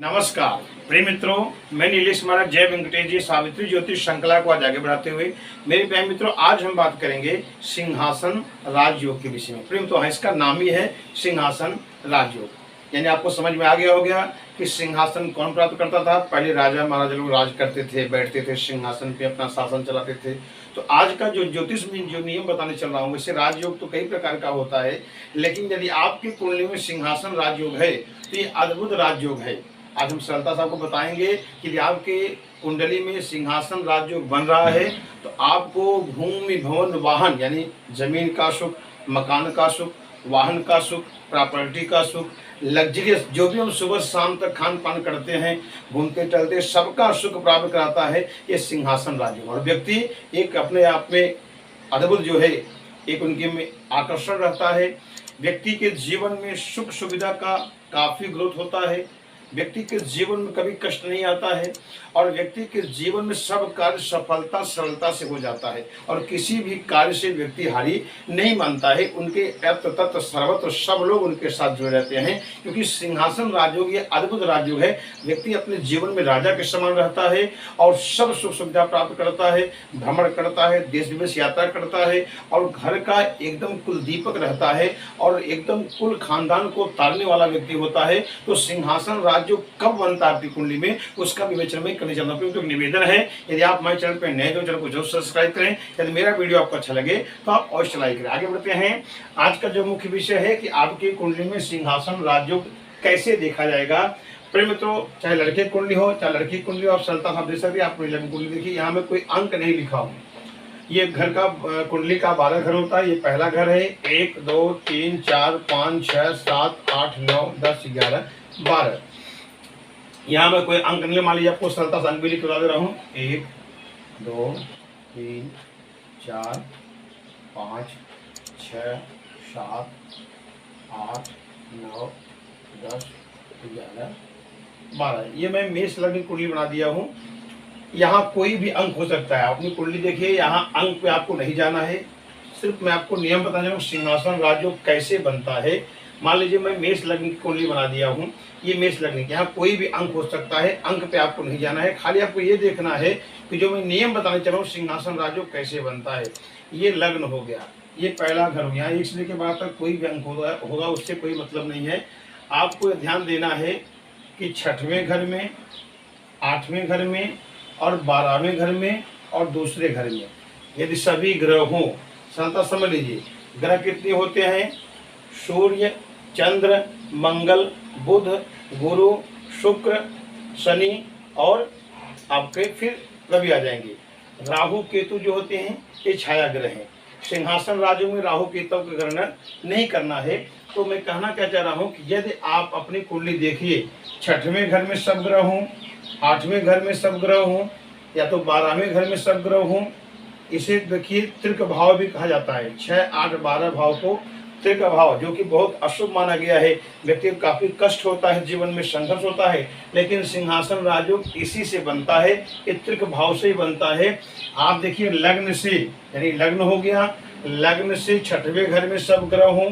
नमस्कार प्रिय मित्रों, मैं नीलेश महाराज जय वेंकटेश जी सावित्री ज्योतिष श्रृंखला को आज आगे बढ़ाते हुए मेरे प्यारे मित्रों, आज हम बात करेंगे सिंहासन राजयोग के विषय में। प्रिय मित्रों, इसका नाम ही है सिंहासन राजयोग। यानी आपको समझ में आ गया हो गया कि सिंहासन कौन प्राप्त करता था। पहले राजा महाराजा लोग राज करते थे, बैठते थे सिंहासन पे, अपना शासन चलाते थे। तो आज का जो ज्योतिष में जो नियम बताने चल रहा हूँ, वैसे राजयोग तो कई प्रकार का होता है, लेकिन यदि आपकी कुंडली में सिंहासन राजयोग है तो ये अद्भुत राजयोग है। आज हम सरलता साहब को बताएंगे कि यदि आपके कुंडली में सिंहासन राजयोग बन रहा है तो आपको भूमि भवन वाहन यानी जमीन का सुख, मकान का सुख, वाहन का सुख, प्रॉपर्टी का सुख, लग्जरियस जो भी हम सुबह शाम तक खान पान करते हैं, घूमते टहलते, सबका सुख प्राप्त कराता है ये सिंहासन राजयोग। और व्यक्ति एक अपने आप में अद्भुत जो है, एक उनके में आकर्षण रहता है। व्यक्ति के जीवन में सुख सुविधा का काफ़ी ग्रोथ होता है। व्यक्ति के जीवन में कभी कष्ट नहीं आता है और व्यक्ति के जीवन में सब कार्य सफलता सरलता से हो जाता है और किसी भी कार्य से व्यक्ति हारी नहीं मानता है। उनके तत्व तत्व सर्वत्र सब लोग उनके साथ जुड़े रहते हैं, क्योंकि सिंहासन राजयोग ये अद्भुत राजयोग है। व्यक्ति अपने जीवन में राजा के समान रहता है और सब सुख सुविधा प्राप्त करता है, भ्रमण करता है, देश विदेश यात्रा करता है और घर का एकदम कुल दीपक रहता है और एकदम कुल खानदान को तारने वाला व्यक्ति होता है। तो सिंहासन जो कब बनता है आपकी कुंडली में, उसका विवेचन में करने चलना। तो निवेदन है, यदि आप हमारे चैनल पर नए तो चैनल को जरूर सब्सक्राइब करें। यदि मेरा वीडियो आपको अच्छा लगे तो आप अवश्य लाइक करें। आगे बढ़ते हैं। आज का जो मुख्य विषय है कि आपकी कुंडली में सिंहासन राजयोग कैसे देखा जाएगा। प्रिय मित्रों, चाहे लड़के की कुंडली हो चाहे लड़की की कुंडली हो, आप सरलता साहब देख सकते हैं। आप लड़की कुंडली देखिए, यहाँ में कोई अंक नहीं लिखा हो। ये घर का कुंडली का 12 घर होता है। ये पहला घर है। 1 2 3 4 5 6 7 8 9 10 11 12। यहाँ में कोई अंक नहीं, मान लीजिए आपको सरलता से अंक भी लिख के बता दे रहा हूँ। 1 2 3 4 5 6 7 8 9 10 11 12। ये मैं मेष लग्न की कुंडली बना दिया हूँ। यहाँ कोई भी अंक हो सकता है। अपनी कुंडली देखिए, यहाँ अंक पे आपको नहीं जाना है। सिर्फ मैं आपको नियम बताने हूँ सिंहासन राजयोग कैसे बनता है। मान लीजिए मैं मेष लग्न की कुंडली बना दिया हूँ। ये मेष लग्न की, यहाँ कोई भी अंक हो सकता है। अंक पे आपको नहीं जाना है, खाली आपको ये देखना है कि जो मैं नियम बताने चल रहा हूँ सिंहासन राजयोग कैसे बनता है। ये लग्न हो गया, ये पहला घर हो गया। एक से लेकर 12 तक कोई भी अंक होगा उससे कोई मतलब नहीं है। आपको ध्यान देना है कि 6वें घर में, 8वें घर में और 12वें घर में और दूसरे घर में यदि सभी ग्रह हों, सरलता समझ लीजिए। ग्रह कितने होते हैं? सूर्य, चंद्र, मंगल, बुध, गुरु, शुक्र, शनि और आपके फिर रवि आ जाएंगे। राहु केतु जो होते हैं ये छाया ग्रह हैं। सिंहासन राजयोग में राहु केतु का ग्रहण नहीं करना है। तो मैं कहना क्या चाह रहा हूँ कि यदि आप अपनी कुंडली देखिए, 6वें घर में सब ग्रह हों, 8वें घर में सब ग्रह हों या तो 12वें घर में सब ग्रह हों, इसे देखिए त्रिक भाव भी कहा जाता है। 6 8 12 भाव को त्रिक भाव, जो कि बहुत अशुभ माना गया है। व्यक्ति को काफी कष्ट होता है, जीवन में संघर्ष होता है, लेकिन सिंहासन राजयोग इसी से बनता है, ये त्रिक भाव से ही बनता है। आप देखिए लग्न से, यानी लग्न हो गया, लग्न से 6वें घर में सब ग्रह हों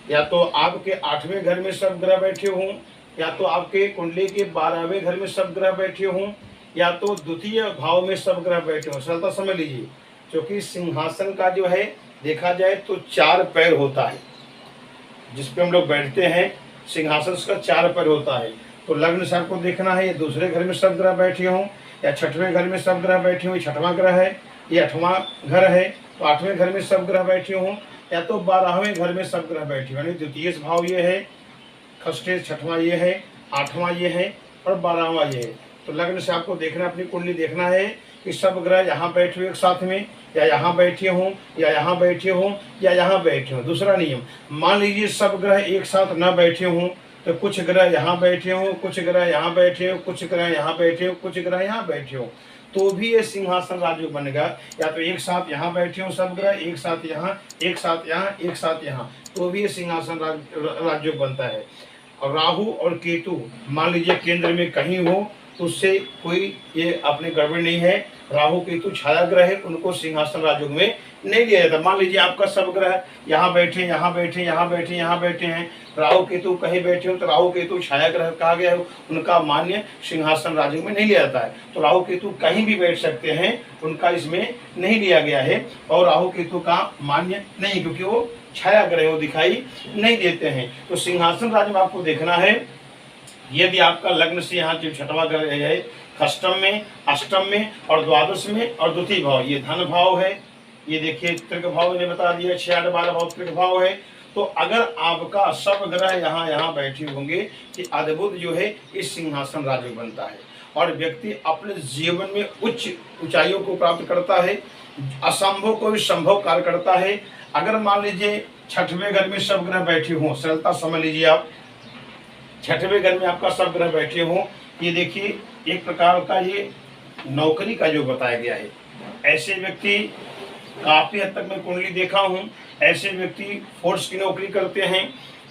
या तो आपके 8वें घर में सब ग्रह बैठे हों या तो आपके कुंडली के 12वें घर में सब ग्रह बैठे हों या तो द्वितीय भाव में सब ग्रह बैठे हों। सरलता समझ लीजिए, क्योंकि सिंहासन का जो है देखा जाए तो 4 पैर होता है जिस पे हम लोग बैठते हैं। सिंहासन का 4 पैर होता है। तो लग्न से आपको देखना है, ये दूसरे घर में सब ग्रह बैठे हों या 6वें घर में सब ग्रह बैठे हों। 6वां ग्रह है, ये 8वां घर है, तो 8वें घर में सब ग्रह बैठे हों या तो 12वें घर में सब ग्रह बैठे हों। यानी द्वितीय भाव ये है, खष्टे 6वां ये है, 8वां ये है और 12वां ये है। तो लग्न से आपको देखना, अपनी कुंडली देखना है कि सब ग्रह यहाँ बैठे हुए एक साथ में या यहाँ बैठे हों या यहाँ बैठे हों या यहाँ बैठे हों। दूसरा नियम, मान लीजिए सब ग्रह एक साथ न बैठे हों तो कुछ ग्रह यहाँ बैठे हों, कुछ ग्रह यहाँ बैठे हों, कुछ ग्रह यहाँ बैठे हों, कुछ ग्रह यहाँ बैठे हों, तो भी ये सिंहासन राजयोग बनेगा। या तो एक साथ यहाँ बैठे हों सब ग्रह, एक साथ यहाँ, एक साथ यहाँ, एक साथ यहाँ, तो भी ये सिंहासन राजयोग बनता है। और राहु और केतु मान लीजिए केंद्र में कहीं हो तो उससे कोई ये अपने गड़बड़ नहीं है। राहु केतु छाया ग्रह है, उनको सिंहासन राजयोग में नहीं लिया जाता। मान लीजिए आपका सब ग्रह यहाँ बैठे यहाँ बैठे यहाँ बैठे यहाँ बैठे हैं, राहु केतु कहीं बैठे हो तो राहु केतु छाया ग्रह कहा गया है, उनका मान्य सिंहासन राजयोग में नहीं लिया जाता है। तो राहु केतु कहीं भी बैठ सकते हैं, उनका इसमें नहीं लिया गया है और राहु केतु का मान्य नहीं, क्योंकि वो छाया ग्रह दिखाई नहीं देते हैं। तो सिंहासन राज में आपको देखना है, यदि आपका लग्न से यहाँ जो छठवां ग्रह है अष्टम में, अष्टम में और द्वादश में और द्वितीय भाव, ये धन भाव है, ये देखिए त्रिक भाव ने बता दिया, 6 8 12 भाव त्रिक भाव है। तो अगर आपका सब ग्रह यहाँ यहाँ बैठे होंगे कि अद्भुत जो है इस सिंहासन राजयोग बनता है और व्यक्ति अपने जीवन में उच्च ऊंचाइयों को प्राप्त करता है, असंभव को भी संभव कार्य करता है। अगर मान लीजिए छठवें घर में सब ग्रह बैठे हों, सरलता समझ लीजिए आप, छठवें घर में आपका सब ग्रह बैठे हों, ये देखिए एक प्रकार का ये नौकरी का जो बताया गया है। ऐसे व्यक्ति काफी हद तक मैं कुंडली देखा हूँ, ऐसे व्यक्ति फोर्स की नौकरी करते हैं,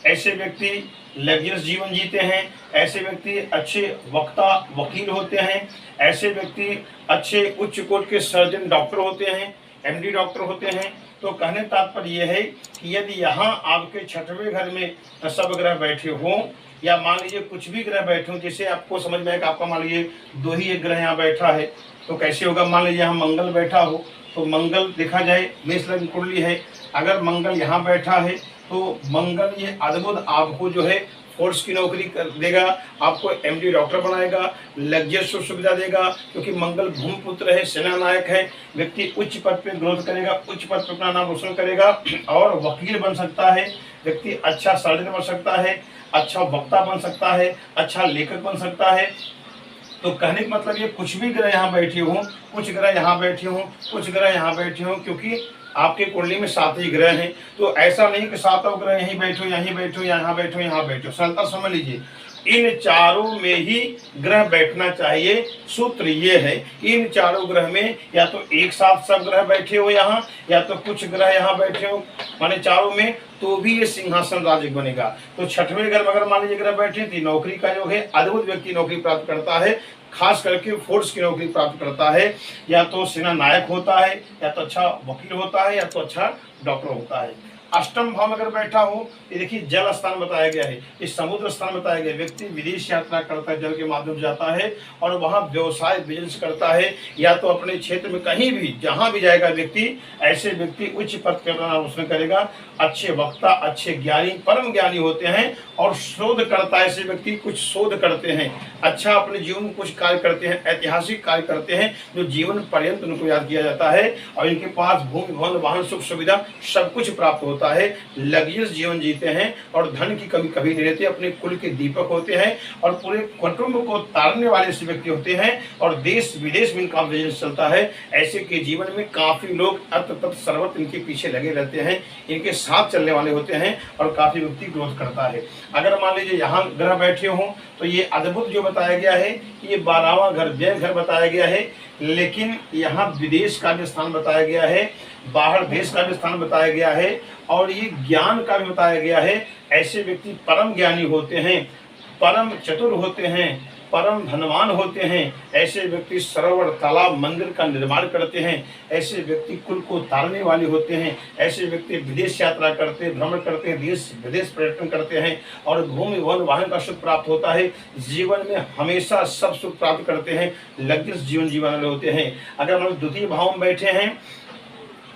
ऐसे व्यक्ति लग्जरियस जीवन जीते हैं, ऐसे व्यक्ति अच्छे वक्ता वकील होते हैं, ऐसे व्यक्ति अच्छे उच्च कोटि के सर्जन डॉक्टर होते हैं, एमडी डॉक्टर होते हैं। तो कहने तात्पर्य यह है कि यदि यहाँ आपके छठवें घर में सब ग्रह बैठे हों या मान लीजिए कुछ भी ग्रह बैठे हों, जैसे आपको समझ में आएगा, आपका मान लीजिए 2 ही एक ग्रह यहाँ बैठा है तो कैसे होगा। मान लीजिए यहाँ मंगल बैठा हो तो मंगल देखा जाए मेष लग्न कुंडली है, अगर मंगल यहाँ बैठा है तो मंगल ये अद्भुत आपको जो है फोर्स की नौकरी कर देगा, आपको एमडी डॉक्टर बनाएगा, लग्जरियस सुविधा देगा, क्योंकि मंगल भूमिपुत्र है, सेना नायक है। व्यक्ति उच्च पद पे ग्रोथ करेगा, उच्च पद पे अपना नाम रोशन करेगा और वकील बन सकता है, व्यक्ति अच्छा सर्जन बन सकता है, अच्छा वक्ता बन सकता है, अच्छा लेखक बन सकता है। तो कहने का मतलब ये कुछ भी ग्रह यहाँ बैठे हों, कुछ ग्रह यहाँ बैठे हों, कुछ ग्रह यहाँ बैठे हों, क्योंकि आपके कुंडली में 7 ही ग्रह हैं। तो ऐसा नहीं कि 7 ग्रह यहीं बैठो यहीं बैठो यहाँ बैठो यहाँ बैठो, सरलता समझ लीजिए इन चारों में ही ग्रह बैठना चाहिए। सूत्र ये है इन चारों ग्रह में या तो एक साथ सब ग्रह बैठे हो यहाँ, या तो कुछ ग्रह यहाँ बैठे हो, माने चारों में, तो भी ये सिंहासन राजयोग बनेगा। तो छठवें घर में अगर मान लीजिए ग्रह बैठे थी, नौकरी का योग है, अद्भुत व्यक्ति नौकरी प्राप्त करता है, खास करके फोर्स की नौकरी प्राप्त करता है, या तो सेना नायक होता है, या तो अच्छा वकील होता है, या तो अच्छा डॉक्टर होता है। अष्टम भाव में अगर बैठा हो, ये देखिए जल स्थान बताया गया है, इस समुद्र स्थान बताया गया। व्यक्ति विदेश यात्रा करता है, जल के माध्यम से जाता है और वहाँ व्यवसाय बिजनेस करता है, या तो अपने क्षेत्र में कहीं भी जहाँ भी जाएगा व्यक्ति, ऐसे व्यक्ति उच्च पद पर अपना रोशन करेगा, अच्छे वक्ता, अच्छे ज्ञानी, परम ज्ञानी होते हैं और शोध करता है। ऐसे व्यक्ति कुछ शोध करते हैं, अच्छा अपने जीवन में कुछ कार्य करते हैं, ऐतिहासिक कार्य करते हैं जो जीवन पर्यंत उनको याद किया जाता है और इनके पास भूमि भवन वाहन सुख सुविधा सब कुछ प्राप्त होता है, लग्जरियस जीवन जीते हैं और धन की कमी कभी नहीं रहती, अपने कुल के दीपक होते हैं और पूरे कुटुंब को तारने वाले ऐसे व्यक्ति होते हैं और देश विदेश में इनका बिजनेस चलता है। ऐसे के जीवन में काफी लोग अर्थ तत्व सर्वत्र इनके पीछे लगे रहते हैं, इनके साथ चलने वाले होते हैं और काफी व्यक्ति ग्रोथ करता है। अगर मान लीजिए यहाँ ग्रह बैठे हों तो ये अद्भुत जो बताया गया है, ये 12वां घर व्यय घर बताया गया है, लेकिन यहाँ विदेश का भी स्थान बताया गया है, बाहर देश का भी स्थान बताया गया है और ये ज्ञान का भी बताया गया है। ऐसे व्यक्ति परम ज्ञानी होते हैं, परम चतुर होते हैं, परम धनवान होते हैं। ऐसे व्यक्ति सरोवर तालाब मंदिर का निर्माण करते हैं, ऐसे व्यक्ति कुल को तारने वाले होते हैं। ऐसे व्यक्ति विदेश यात्रा करते हैं, भ्रमण करते हैं, देश विदेश पर्यटन करते हैं और भूमि वन वाहन का सुख प्राप्त होता है। जीवन में हमेशा सब सुख प्राप्त करते हैं, लग्जरियस जीवन जीवन वाले होते हैं। अगर हम द्वितीय भाव में बैठे हैं,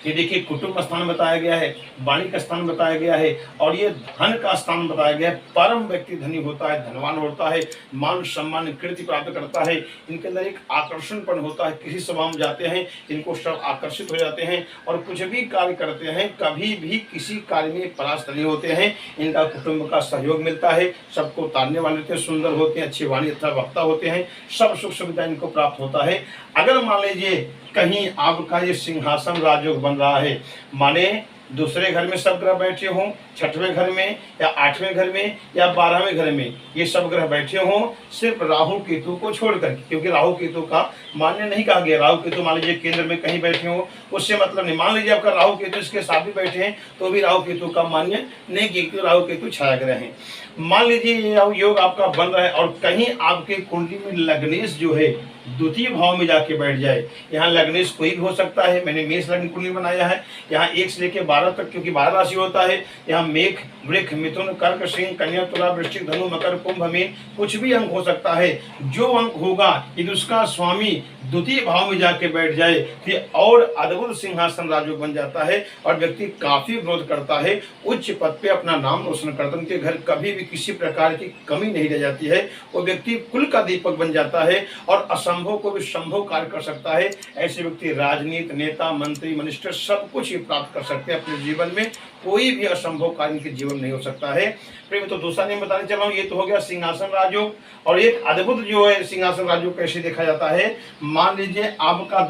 ये देखिए कुटुंब स्थान बताया गया है, वाणी का स्थान बताया गया है और ये धन का स्थान बताया गया है। परम व्यक्ति धनी होता है, धनवान होता है, मान सम्मान कीर्ति प्राप्त करता है। इनके अंदर एक आकर्षणपन होता है, किसी सभा में जाते हैं इनको सब आकर्षित हो जाते हैं और कुछ भी कार्य करते हैं कभी भी किसी कार्य में परास्त नहीं होते हैं। इनका कुटुंब का सहयोग मिलता है, सबको तारने वाले होते हैं, सुंदर होते हैं, अच्छी वाणी तथा वक्ता होते हैं, सब सुख सुविधा इनको प्राप्त होता है। अगर मान लीजिए कहीं आपका ये सिंहासन राजयोग बन रहा है, माने दूसरे घर में सब ग्रह बैठे हों, छठवें घर में या 8वें घर में या 12वें घर में ये सब ग्रह बैठे हों, सिर्फ राहु केतु को छोड़कर, क्योंकि राहु केतु का मान्य नहीं कहा गया। राहु केतु मान लीजिए केंद्र में कहीं बैठे हों, उससे मतलब नहीं। मान लीजिए आपका राहु केतु इसके साथ भी बैठे हैं तो भी राहु केतु का मान्य नहीं, क्योंकि राहु केतु छाया ग्रह हैं। मान लीजिए ये योग आपका बन रहा है और कहीं आपके कुंडली में लग्नेश जो है द्वितीय भाव में जाके बैठ जाए। यहाँ लग्नेश कोई भी हो सकता है, मैंने मेष लग्न कुंडली बनाया है। यहाँ 1 से लेकर 12 तक, क्योंकि 12 राशि होता है। यहाँ मेघ, वृष, मिथुन, कर्क, सिंह, कन्या, तुला, वृश्चिक, धनु, मकर, कुंभ, मीन, कुछ भी अंक हो सकता है। जो अंक होगा यदि उसका स्वामी द्वितीय भाव में जाके बैठ जाए फिर और अद्भुत सिंहासन राजयोग बन जाता है और व्यक्ति काफी ग्रोथ करता है, उच्च पद पे अपना नाम रोशन करता है। उनके घर कभी भी किसी प्रकार की कमी नहीं रह जाती है। वो व्यक्ति कुल का दीपक बन जाता है और असंभव को भी संभव कार्य कर सकता है। ऐसे व्यक्ति राजनीति, नेता, मंत्री, मिनिस्टर सब कुछ ही प्राप्त कर सकते हैं अपने जीवन में। कोई भी असंभव कार्य के जीवन नहीं हो सकता है। प्रेम तो दूसरा नियम बताने चला हूँ, ये तो हो गया सिंहासन राजयोग। और एक अद्भुत जो है सिंहासन राजयोग कैसे देखा जाता है, मान लीजिए आपका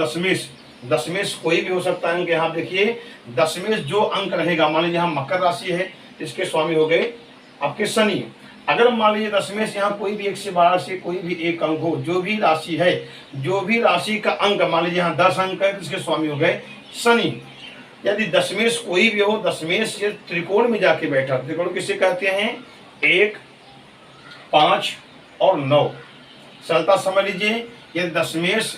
दशमेश कोई भी हो सकता है। यहाँ देखिए दशमेश जो अंक रहेगा, मान लीजिए यहाँ मकर राशि है, इसके स्वामी हो गए आपके शनि। अगर मान लीजिए दशमेश यहाँ कोई भी 1 से 12 से कोई भी एक अंक हो, जो भी राशि है, जो भी राशि का अंक मान लीजिए यहाँ 10 अंक है तो इसके स्वामी हो गए शनि। यदि दशमेश कोई भी हो, दशमेश ये त्रिकोण में जाके बैठा, त्रिकोण किसे कहते हैं, 1, 5 और 9। सरलता समझ लीजिए, यदि दशमेश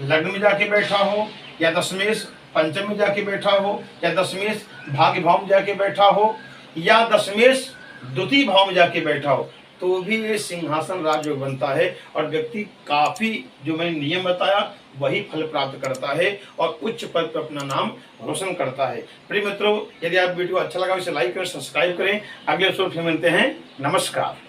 लग्न में जाके बैठा हो, या दशमेश पंचम में जाके बैठा हो, या दशमेश भाग्य भाव में जाके बैठा हो, या दशमेश द्वितीय भाव में जाके बैठा हो, तो भी ये सिंहासन राजयोग बनता है और व्यक्ति काफी, जो मैंने नियम बताया वही फल प्राप्त करता है और उच्च पद पर अपना नाम रोशन करता है। प्रिय मित्रों, यदि आप वीडियो अच्छा लगा इसे लाइक करें, सब्सक्राइब करें। अगले एपिसोड में मिलते हैं। नमस्कार।